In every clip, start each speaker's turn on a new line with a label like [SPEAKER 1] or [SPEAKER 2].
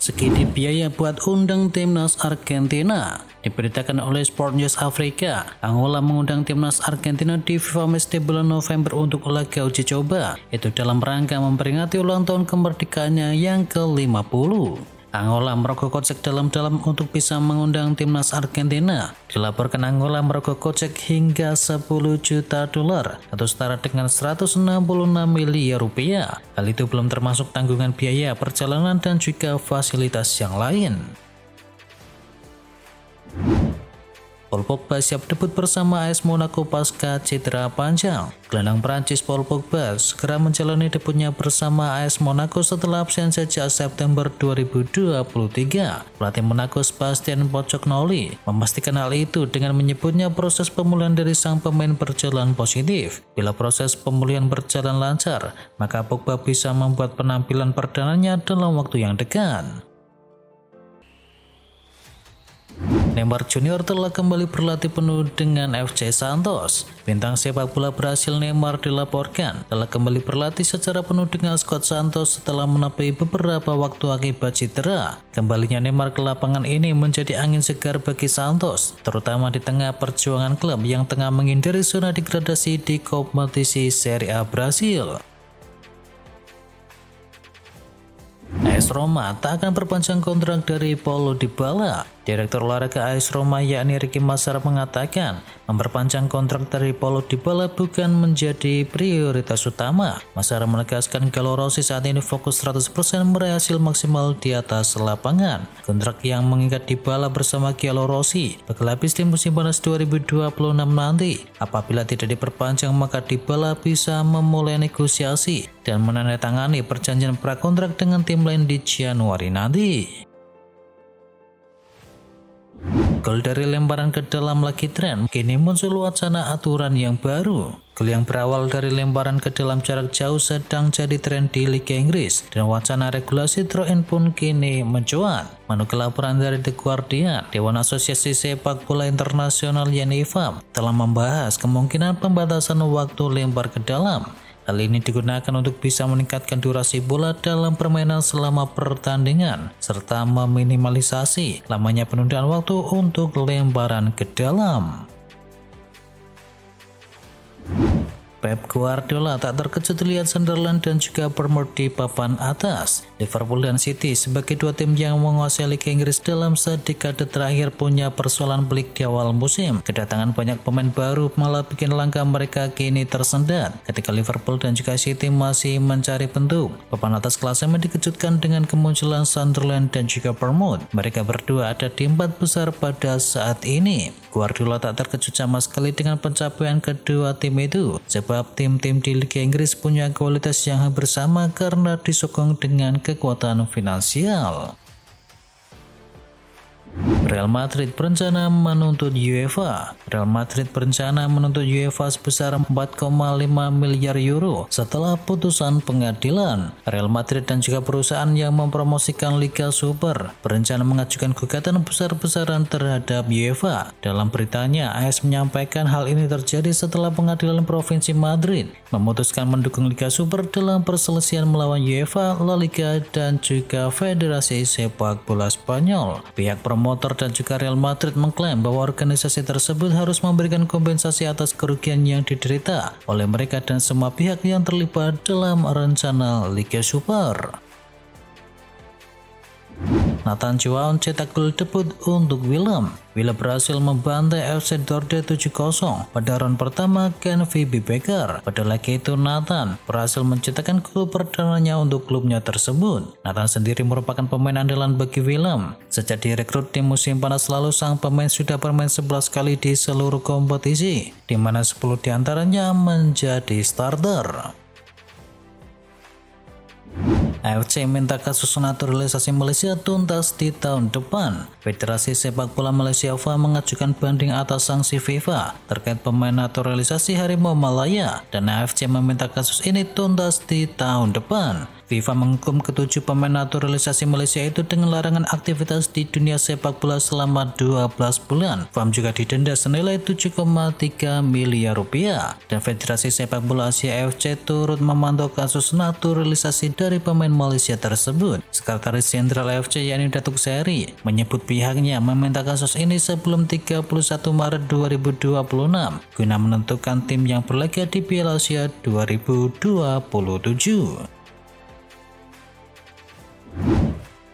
[SPEAKER 1] Segede biaya buat undang timnas Argentina. Diberitakan oleh Sport News Afrika, Angola mengundang timnas Argentina di FIFA Match di bulan November untuk laga uji coba, itu dalam rangka memperingati ulang tahun kemerdekaannya yang ke-50. Angola merogoh kocek dalam-dalam untuk bisa mengundang timnas Argentina. Dilaporkan Angola merogoh kocek hingga 10 juta dolar atau setara dengan 166 miliar rupiah. Hal itu belum termasuk tanggungan biaya perjalanan dan juga fasilitas yang lain. Paul Pogba siap debut bersama AS Monaco pasca cedera panjang. Gelandang Prancis Paul Pogba segera menjalani debutnya bersama AS Monaco setelah absen sejak September 2023. Pelatih Monaco Sebastian Pochettino memastikan hal itu dengan menyebutnya proses pemulihan dari sang pemain berjalan positif. Bila proses pemulihan berjalan lancar, maka Pogba bisa membuat penampilan perdananya dalam waktu yang dekat. Neymar Junior telah kembali berlatih penuh dengan FC Santos. Bintang sepak bola Brasil Neymar dilaporkan telah kembali berlatih secara penuh dengan skuad Santos setelah menepi beberapa waktu akibat cedera. Kembalinya Neymar ke lapangan ini menjadi angin segar bagi Santos, terutama di tengah perjuangan klub yang tengah menghindari zona degradasi di kompetisi Serie A Brasil. AS Roma tak akan perpanjang kontrak dari Paulo Dybala. Direktur olahraga AS Roma yakni Ricky Massara mengatakan memperpanjang kontrak dari Paulo Dybala bukan menjadi prioritas utama. Massara menegaskan kalau Rossi saat ini fokus 100% meraih hasil maksimal di atas lapangan. Kontrak yang mengikat Dybala bersama Gianluigi Rossi bakal habis di musim panas 2026 nanti. Apabila tidak diperpanjang, maka Dybala bisa memulai negosiasi dan menandatangani perjanjian prakontrak dengan tim lain di Januari nanti. Gol dari lemparan ke dalam lagi tren, kini muncul wacana aturan yang baru. Gol yang berawal dari lemparan ke dalam jarak jauh sedang jadi tren di Liga Inggris, dan wacana regulasi throw-in pun kini mencuat. Menurut laporan dari The Guardian, Dewan Asosiasi Sepak Bola Internasional yakni FIFA telah membahas kemungkinan pembatasan waktu lempar ke dalam. Hal ini digunakan untuk bisa meningkatkan durasi bola dalam permainan selama pertandingan, serta meminimalisasi lamanya penundaan waktu untuk lemparan ke dalam. Pep Guardiola tak terkejut lihat Sunderland dan juga Bournemouth di papan atas. Liverpool dan City sebagai dua tim yang menguasai Liga Inggris dalam sedekade terakhir punya persoalan pelik di awal musim. Kedatangan banyak pemain baru malah bikin langkah mereka kini tersendat. Ketika Liverpool dan juga City masih mencari bentuk, papan atas klasemen dikejutkan dengan kemunculan Sunderland dan juga Bournemouth. Mereka berdua ada di 4 besar pada saat ini. Guardiola tak terkejut sama sekali dengan pencapaian kedua tim itu, sebab tim-tim di Liga Inggris punya kualitas yang hampir sama karena disokong dengan kekuatan finansial. Real Madrid berencana menuntut UEFA. Real Madrid berencana menuntut UEFA sebesar 4,5 miliar euro setelah putusan pengadilan. Real Madrid dan juga perusahaan yang mempromosikan Liga Super berencana mengajukan gugatan besar-besaran terhadap UEFA. Dalam beritanya, AS menyampaikan hal ini terjadi setelah pengadilan Provinsi Madrid memutuskan mendukung Liga Super dalam perselisihan melawan UEFA, La Liga, dan juga Federasi Sepak Bola Spanyol. Pihak promotor dan juga Real Madrid mengklaim bahwa organisasi tersebut harus memberikan kompensasi atas kerugian yang diderita oleh mereka dan semua pihak yang terlibat dalam rencana Liga Super. Nathan Joao cetak gol debut untuk Willem. Willem berhasil membantai FC Dordrecht 7-0 pada round pertama Ken VB Becker. Pada laga itu Nathan berhasil mencetakkan gol perdananya untuk klubnya tersebut. Nathan sendiri merupakan pemain andalan bagi Willem. Sejak direkrut di musim panas lalu, sang pemain sudah bermain 11 kali di seluruh kompetisi, di mana 10 diantaranya menjadi starter. AFC minta kasus naturalisasi Malaysia tuntas di tahun depan. Federasi Sepak Bola Malaysia FA mengajukan banding atas sanksi FIFA terkait pemain naturalisasi Harimau Malaya, dan AFC meminta kasus ini tuntas di tahun depan. FIFA menghukum ketujuh pemain naturalisasi Malaysia itu dengan larangan aktivitas di dunia sepak bola selama 12 bulan. FAM juga didenda senilai 7,3 miliar rupiah. Dan Federasi Sepak Bola Asia AFC turut memantau kasus naturalisasi dari pemain Malaysia tersebut. Sekretaris Jenderal AFC yakni Datuk Seri menyebut pihaknya meminta kasus ini sebelum 31 Maret 2026 guna menentukan tim yang berlaga di Piala Asia 2027.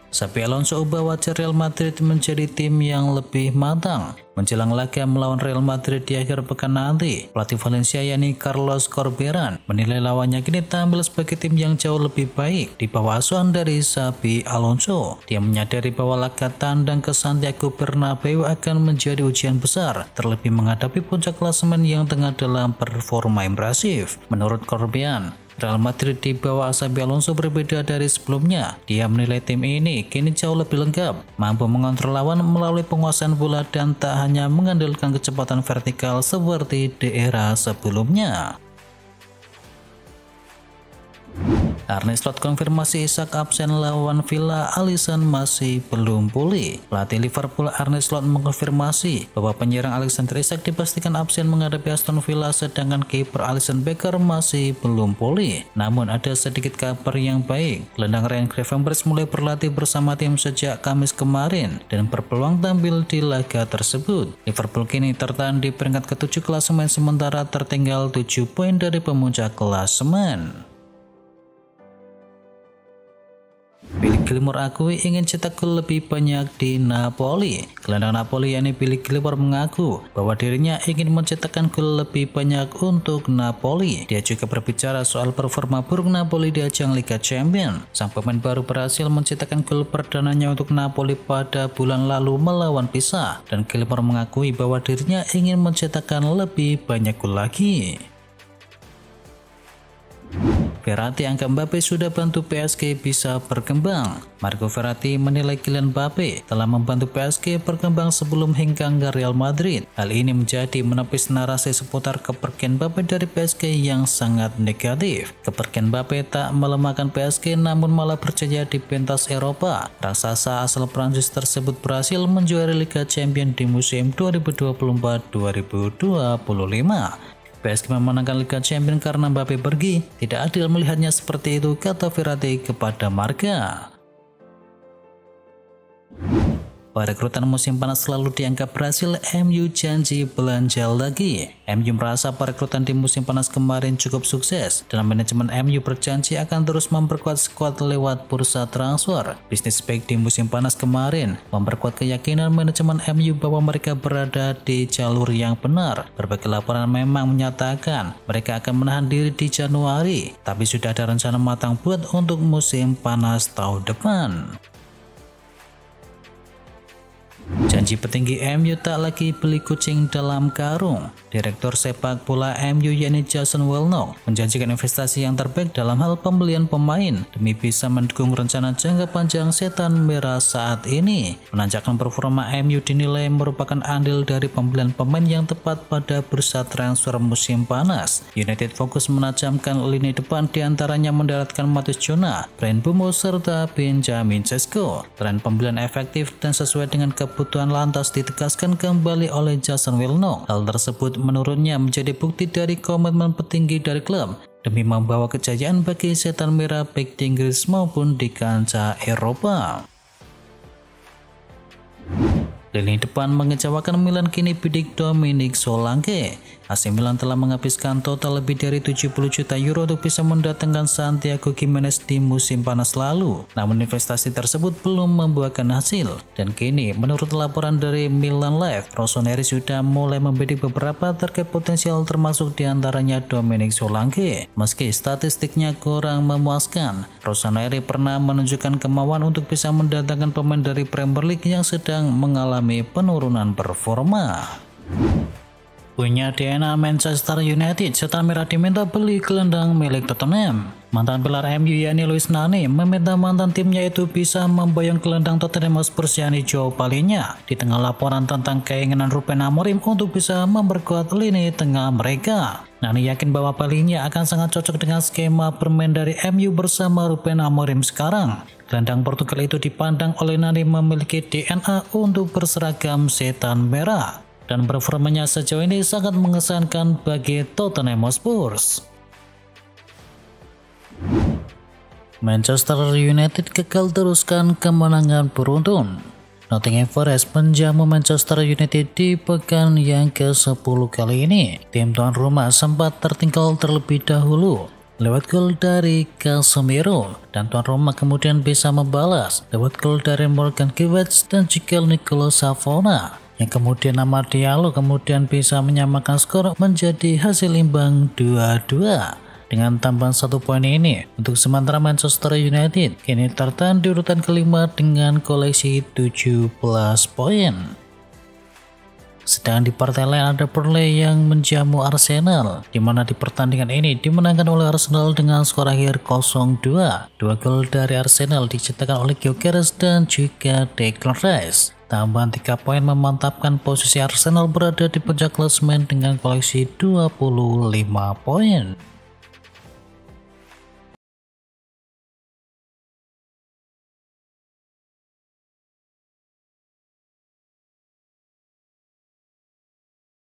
[SPEAKER 1] Xabi Alonso ubah wajah Real Madrid menjadi tim yang lebih matang. Menjelang laga melawan Real Madrid di akhir pekan nanti, pelatih Valencia yakni Carlos Corberán menilai lawannya kini tampil sebagai tim yang jauh lebih baik di bawah asuhan dari Xabi Alonso. Dia menyadari bahwa laga tandang ke Santiago Bernabeu akan menjadi ujian besar, terlebih menghadapi puncak klasemen yang tengah dalam performa impresif. Menurut Corberán, Real Madrid di bawah Xabi Alonso berbeda dari sebelumnya. Dia menilai tim ini kini jauh lebih lengkap, mampu mengontrol lawan melalui penguasaan bola dan tak hanya mengandalkan kecepatan vertikal seperti di era sebelumnya. Arne Slot konfirmasi Isak absen lawan Villa, Alisson masih belum pulih. Pelatih Liverpool Arne Slot mengkonfirmasi bahwa penyerang Alexander Isak dipastikan absen menghadapi Aston Villa, sedangkan kiper Alisson Becker masih belum pulih. Namun ada sedikit kabar yang baik. Gelandang Ryan Gravenberch mulai berlatih bersama tim sejak Kamis kemarin dan berpeluang tampil di laga tersebut. Liverpool kini tertahan di peringkat ke-7 klasemen sementara tertinggal 7 poin dari pemuncak klasemen. Billy Gilmour akui ingin cetak gol lebih banyak di Napoli. Gelandang Napoli yakni Billy Gilmour mengaku bahwa dirinya ingin mencetakkan gol lebih banyak untuk Napoli. Dia juga berbicara soal performa buruk Napoli di ajang Liga Champions. Sang pemain baru berhasil mencetakkan gol perdananya untuk Napoli pada bulan lalu melawan Pisa, dan Gilmour mengakui bahwa dirinya ingin mencetakkan lebih banyak gol lagi. Verratti anggap Mbappe sudah bantu PSG bisa berkembang. Marco Verratti menilai Kylian Mbappe telah membantu PSG berkembang sebelum hingga ke Real Madrid. Hal ini menjadi menepis narasi seputar kepergian Mbappe dari PSG yang sangat negatif. Kepergian Mbappe tak melemahkan PSG namun malah berjaya di pentas Eropa. Raksasa asal Prancis tersebut berhasil menjuari Liga Champions di musim 2024-2025. PSG memenangkan Liga Champions karena Mbappe pergi. Tidak adil melihatnya seperti itu, kata Verratti kepada Marca. Perekrutan musim panas selalu dianggap berhasil, MU janji belanja lagi. MU merasa perekrutan di musim panas kemarin cukup sukses, dan manajemen MU berjanji akan terus memperkuat skuad lewat bursa transfer. Bisnis baik di musim panas kemarin memperkuat keyakinan manajemen MU bahwa mereka berada di jalur yang benar. Berbagai laporan memang menyatakan mereka akan menahan diri di Januari, tapi sudah ada rencana matang buat untuk musim panas tahun depan. Janji petinggi MU tak lagi beli kucing dalam karung. Direktur sepak bola MU yakni Jason Willock menjanjikan investasi yang terbaik dalam hal pembelian pemain demi bisa mendukung rencana jangka panjang setan merah saat ini. Menanjakan performa MU dinilai merupakan andil dari pembelian pemain yang tepat pada bursa transfer musim panas. United fokus menajamkan lini depan, diantaranya mendaratkan Matheus Cunha, Bryan Mbeumo serta Benjamin Sesko. Tren pembelian efektif dan sesuai dengan kebutuhan lantas ditegaskan kembali oleh Jason Willock. Hal tersebut menurutnya menjadi bukti dari komitmen petinggi dari klub demi membawa kejayaan bagi setan merah baik di Inggris maupun di kancah Eropa. Lini depan mengecewakan Milan kini bidik Dominic Solanke. AC Milan telah menghabiskan total lebih dari 70 juta euro untuk bisa mendatangkan Santiago Gimenez di musim panas lalu. Namun investasi tersebut belum membuahkan hasil. Dan kini menurut laporan dari Milan Live, Rossoneri sudah mulai membidik beberapa terkait potensial termasuk diantaranya Dominic Solanke. Meski statistiknya kurang memuaskan, Rossoneri pernah menunjukkan kemauan untuk bisa mendatangkan pemain dari Premier League yang sedang mengalami penurunan performa. Punya DNA Manchester United, setan merah diminta beli gelandang milik Tottenham. Mantan pilar MU yakni Luis Nani meminta mantan timnya itu bisa memboyong gelandang Tottenham Hotspur yakni Joao Palhinha di tengah laporan tentang keinginan Ruben Amorim untuk bisa memperkuat lini tengah mereka. Nani yakin bahwa Palhinha akan sangat cocok dengan skema bermain dari MU bersama Ruben Amorim sekarang. Gelandang Portugal itu dipandang oleh Nani memiliki DNA untuk berseragam setan merah, dan performanya sejauh ini sangat mengesankan bagi Tottenham Hotspur. Manchester United gagal teruskan kemenangan beruntun. Nottingham Forest menjamu Manchester United di pekan yang ke-10 kali ini. Tim tuan rumah sempat tertinggal terlebih dahulu lewat gol dari Casemiro, dan tuan rumah kemudian bisa membalas lewat gol dari Morgan Gibbs dan juga Nicola Savona, yang kemudian Amad Diallo kemudian bisa menyamakan skor menjadi hasil imbang 2-2. Dengan tambahan 1 poin ini, untuk sementara Manchester United kini tertahan di urutan kelima dengan koleksi 17 poin. Sedang di partai lain ada Burnley yang menjamu Arsenal, di mana di pertandingan ini dimenangkan oleh Arsenal dengan skor akhir 0-2. 2 gol dari Arsenal dicetakkan oleh Gyökeres dan juga Declan Rice. Tambahan 3 poin memantapkan posisi Arsenal berada di puncak klasemen dengan koleksi 25 poin.